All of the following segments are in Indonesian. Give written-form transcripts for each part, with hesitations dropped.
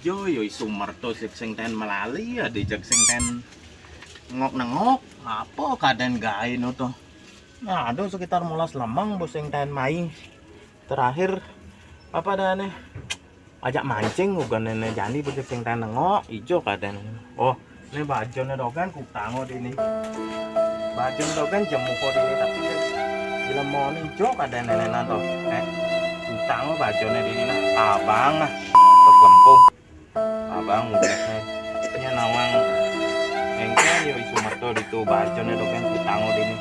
ijo yo Sumerto sing ten melali ya dijak sing ten ngok-nengok apa kaden gawe no to. Nah, ada sekitar mulas lemang bos sing ten mai. Terakhir apa dane? Ajak mancing bukan nenek jani bos sing ten nengok ijo kaden. Oh, ini bajone dogan ku tango ini. Bajon dogan jemu kok ini tapi dilemon ijo kaden nenek to. Tango bajone di sini abang kekempung abang udah nya nawang engkel yo Sumerto ditu bajone doken tango di ini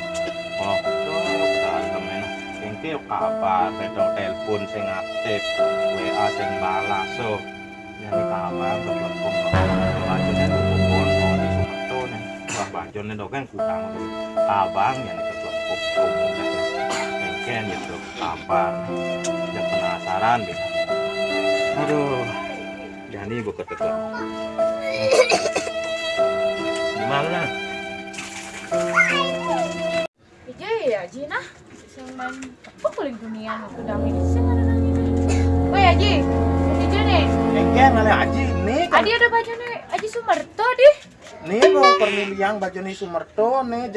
oh temen engkel kabar bedo telepon sing aktif WA sing balas so yani kabar kekempung bajone telepon di Sumerto nih bajone doken tango abang yani kekempung engkel gitu kabar penasaran deh. Aduh, jadi buka teka. Gimana? Ije ya, Jina. Sengan apa kuling dunia udah ini. Oh ya, Ji. Ije nih. Engken ale Aji nih. Adi ada bajone Aji Sumerto deh. Nih mau pemilihan bajone Sumerto nih.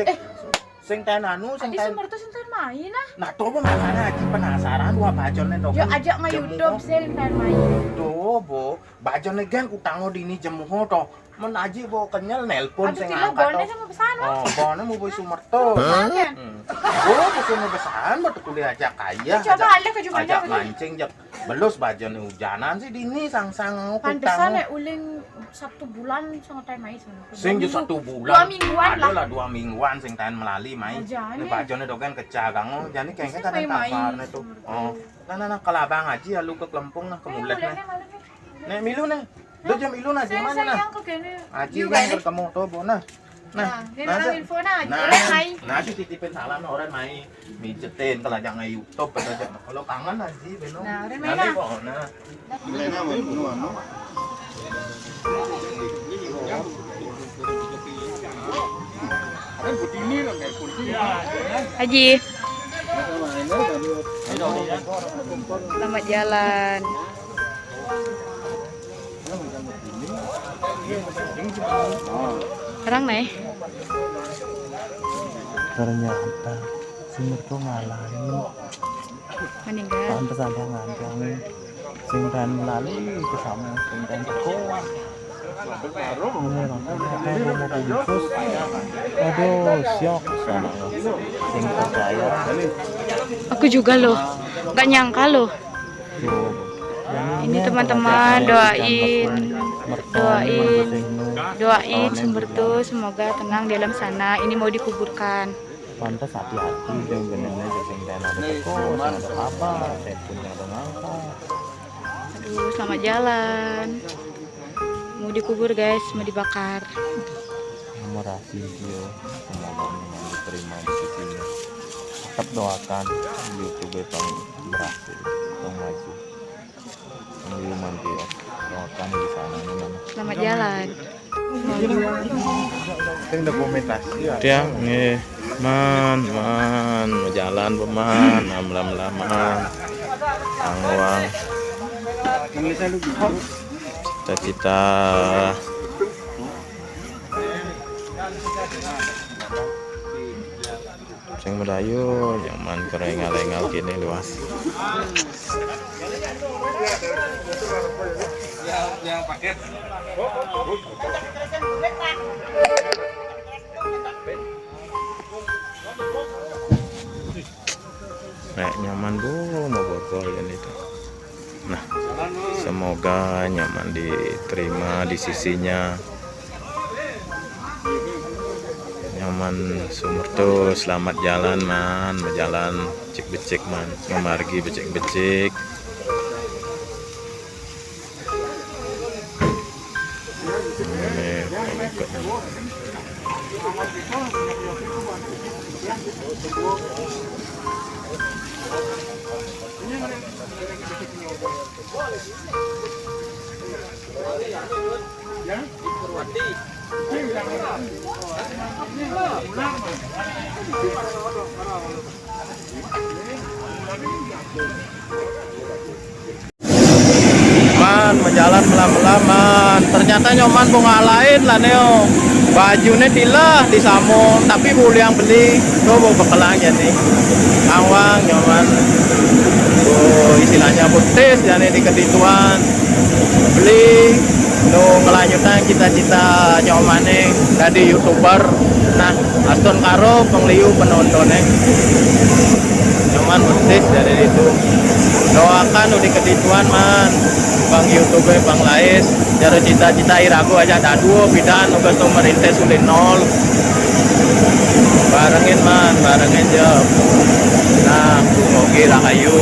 Sing ten anu sing ten Sumerto sing ten main ah. Nah, tuh makanya Aji penasaran wah bajone to. Yo ajak nge YouTube sing ten main. Tuh, Bo. Bajone gen kutango dini jemuh to. Men Aji bo kenyal nelpon sing angkat. Bone sama besana. Oh, bone mau boy Sumerto. Oh, bukan besaran betul kuliah aja kaya. Coba ada ke Jumanya. Ajak mancing jak belus bajone hujanan sih dini sang-sang pantesan nek uling 1 bulan sangat ten main sing jo 1 bulan 2 mingguan lah. Adalah 2 mingguan sing ten melali mai. Ini bajone dogen kecagang jani kengke kan kabar tuh. Oh. Nah kalabang Aji ya lu ke Klempung nah kemulet nih. Nek milu nih. Do jam milu nah di mana nah? Aji yang ketemu tuh bona. Nah, info nah, nah titipin salam nah orang mai mijetin kalau jangan YouTube aja. Kalau kangen Aji beno. Nah, orang nanti kok nah. Lena mau bunuh anu. Haji. Selamat jalan. Sekarang nih. Ternyata Sumerto ngalahin. Meninggal. Pantes ada ngandang sing ten melali kesama sing ten sekolah. Aduh, syok sana sing percaya. Aku juga loh, nggak nyangka loh. Ini teman-teman doain Sumerto semoga tenang di alam sana. Ini mau dikuburkan. Pantas hati-hati dong benernya sing ten ada sekolah, ada apa, telepon ada ngangkat. Aduh, selamat jalan. Mau dikubur guys, mau dibakar. Nomor video semoga diterima di sisinya. Tetap doakan YouTube Bang berhasil, Bang maju. Ini nanti ya, doakan di sana mana. Selamat jalan. Ini dokumentasi ya. Dia nih, man, mau jalan peman, lama-lama, angwang. Kita sing Melayu zaman kerengal-engal gini luas. Yang paket. Nyaman bu mau botol ini tuh. Nah, semoga nyaman diterima di sisinya. Nyaman Sumerto, selamat jalan man, jalan becek-becek man, memargi becek-becek. Man, menjalan melama-lama. ternyata nyoman bunga lain lah neo bajunya tilah di samo tapi boleh yang beli tuh mau bekelang jadi awang nyoman istilahnya putis jadi di kedituan beli nu ngelanjutan cita-cita nyomane jadi youtuber. Nah Aston karo pengliu penontonnya nyoman putis dari itu doakan udah kedituan man bang YouTube bang Lais jaro cita-cita iraku aja ada dua bidan ugas tuh merintis sulit nol barengin man barengin job. Nah oke lah kayu